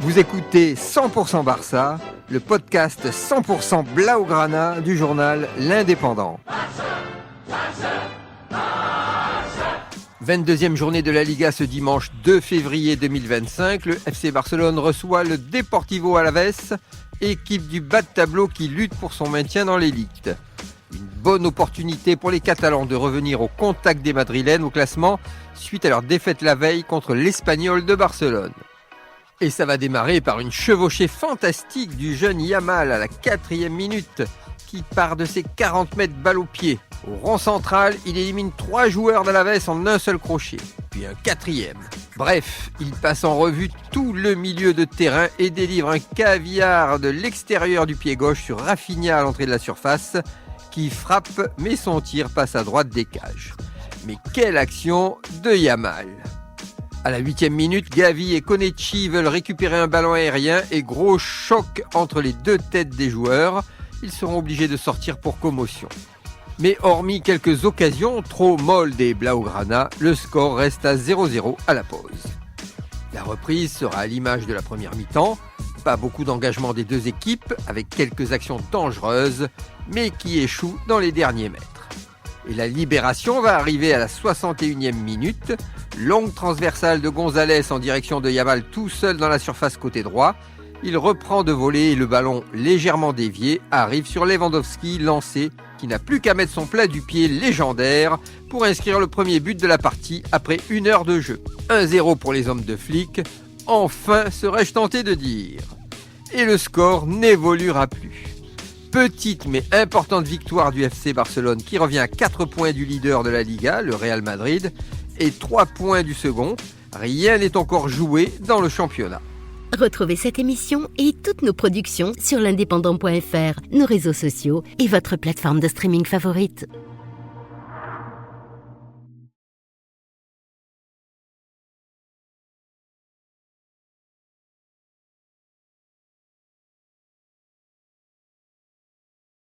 Vous écoutez 100% Barça, le podcast 100% Blaugrana du journal L'Indépendant. 22e journée de la Liga ce dimanche 2 février 2025. Le FC Barcelone reçoit le Deportivo Alavés, équipe du bas de tableau qui lutte pour son maintien dans l'élite. Une bonne opportunité pour les Catalans de revenir au contact des Madrilènes au classement suite à leur défaite la veille contre l'Espanyol de Barcelone. Et ça va démarrer par une chevauchée fantastique du jeune Yamal à la 4e minute qui part de ses 40 mètres balle au pied. Au rond central, il élimine 3 joueurs d'Alavés en un seul crochet, puis un 4e. Bref, il passe en revue tout le milieu de terrain et délivre un caviar de l'extérieur du pied gauche sur Rafinha à l'entrée de la surface qui frappe mais son tir passe à droite des cages. Mais quelle action de Yamal! À la 8e minute, Gavi et Konechny veulent récupérer un ballon aérien et gros choc entre les deux têtes des joueurs. Ils seront obligés de sortir pour commotion. Mais hormis quelques occasions trop molles des Blaugrana, le score reste à 0-0 à la pause. La reprise sera à l'image de la première mi-temps. Pas beaucoup d'engagement des deux équipes, avec quelques actions dangereuses, mais qui échouent dans les derniers mètres. Et la libération va arriver à la 61e minute. Longue transversale de González en direction de Yamal tout seul dans la surface côté droit. Il reprend de voler et le ballon légèrement dévié arrive sur Lewandowski lancé qui n'a plus qu'à mettre son plat du pied légendaire pour inscrire le premier but de la partie après 1 heure de jeu. 1-0 pour les hommes de flic. Enfin, serais-je tenté de dire. Et le score n'évoluera plus. Petite mais importante victoire du FC Barcelone qui revient à 4 points du leader de la Liga, le Real Madrid, et 3 points du second. Rien n'est encore joué dans le championnat. Retrouvez cette émission et toutes nos productions sur l'indépendant.fr, nos réseaux sociaux et votre plateforme de streaming favorite.